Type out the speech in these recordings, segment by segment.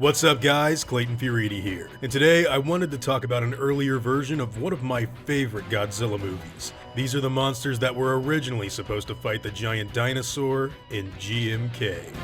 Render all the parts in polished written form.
What's up guys, Clayton Fioriti here, and today I wanted to talk about an earlier version of one of my favorite Godzilla movies. These are the monsters that were originally supposed to fight the giant dinosaur in GMK.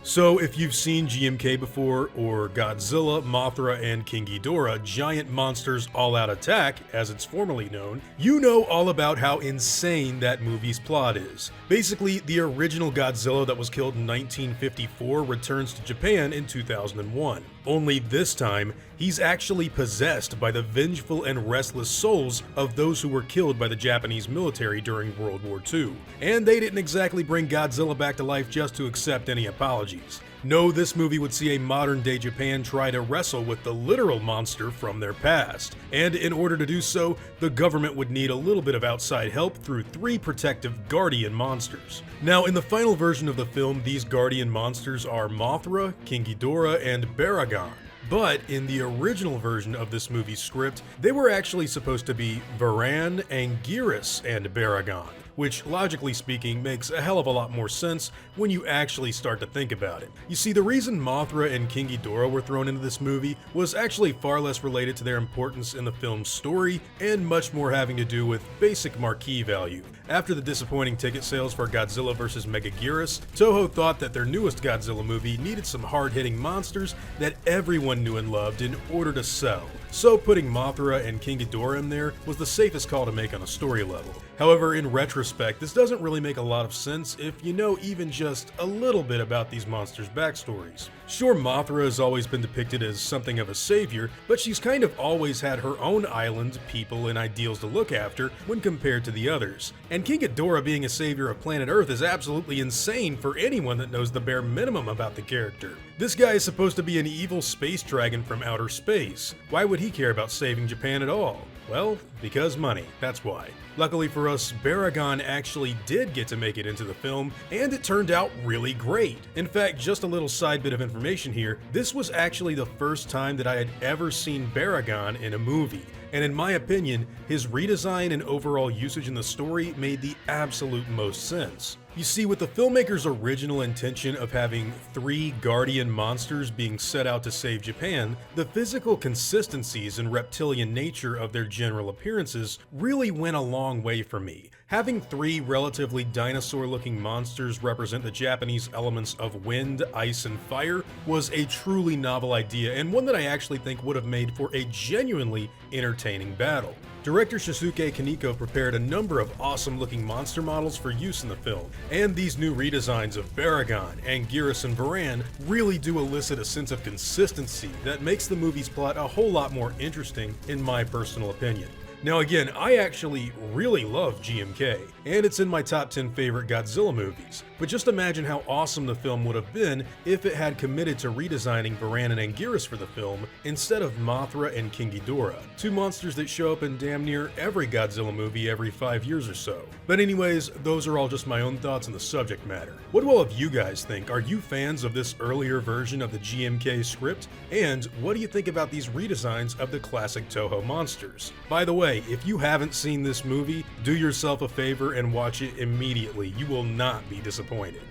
So if you've seen GMK before, or Godzilla, Mothra, and King Ghidorah, Giant Monsters All-Out Attack, as it's formerly known, you know all about how insane that movie's plot is. Basically, the original Godzilla that was killed in 1954 returns to Japan in 2001. Only this time, he's actually possessed by the vengeful and restless souls of those who were killed by the Japanese military during World War II. And they didn't exactly bring Godzilla back to life just to accept any apologies. No, this movie would see a modern-day Japan try to wrestle with the literal monster from their past. And in order to do so, the government would need a little bit of outside help through 3 protective guardian monsters. Now, in the final version of the film, these guardian monsters are Mothra, King Ghidorah, and Baragon. But in the original version of this movie's script, they were actually supposed to be Varan, Anguirus and Baragon, which logically speaking makes a hell of a lot more sense when you actually start to think about it. You see, the reason Mothra and King Ghidorah were thrown into this movie was actually far less related to their importance in the film's story and much more having to do with basic marquee value. After the disappointing ticket sales for Godzilla vs. Megaguirus, Toho thought that their newest Godzilla movie needed some hard-hitting monsters that everyone knew and loved in order to sell. So putting Mothra and King Ghidorah in there was the safest call to make on a story level. However, in retrospect, this doesn't really make a lot of sense if you know even just a little bit about these monsters' backstories. Sure, Mothra has always been depicted as something of a savior, but she's kind of always had her own island, people, and ideals to look after when compared to the others. And King Ghidorah being a savior of planet Earth is absolutely insane for anyone that knows the bare minimum about the character. This guy is supposed to be an evil space dragon from outer space. Why would he care about saving Japan at all? Well, because money, that's why. Luckily for us, Baragon actually did get to make it into the film, and it turned out really great. In fact, just a little side bit of information here, this was actually the first time that I had ever seen Baragon in a movie. And in my opinion, his redesign and overall usage in the story made the absolute most sense. You see, with the filmmaker's original intention of having 3 guardian monsters being set out to save Japan, the physical consistencies and reptilian nature of their general appearances really went a long way for me. Having 3 relatively dinosaur-looking monsters represent the Japanese elements of wind, ice, and fire was a truly novel idea, and one that I actually think would have made for a genuinely entertaining battle. Director Shusuke Kaneko prepared a number of awesome-looking monster models for use in the film, and these new redesigns of Baragon, Anguirus, and Varan really do elicit a sense of consistency that makes the movie's plot a whole lot more interesting, in my personal opinion. Now again, I actually really love GMK, and it's in my top 10 favorite Godzilla movies, but just imagine how awesome the film would have been if it had committed to redesigning Varan and Anguirus for the film instead of Mothra and King Ghidorah, 2 monsters that show up in damn near every Godzilla movie every 5 years or so. But anyways, those are all just my own thoughts on the subject matter. What do all of you guys think? Are you fans of this earlier version of the GMK script? And what do you think about these redesigns of the classic Toho monsters? By the way, if you haven't seen this movie, do yourself a favor and watch it immediately. You will not be disappointed.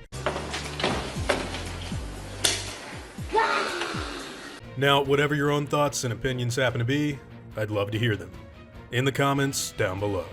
Now, whatever your own thoughts and opinions happen to be, I'd love to hear them in the comments down below.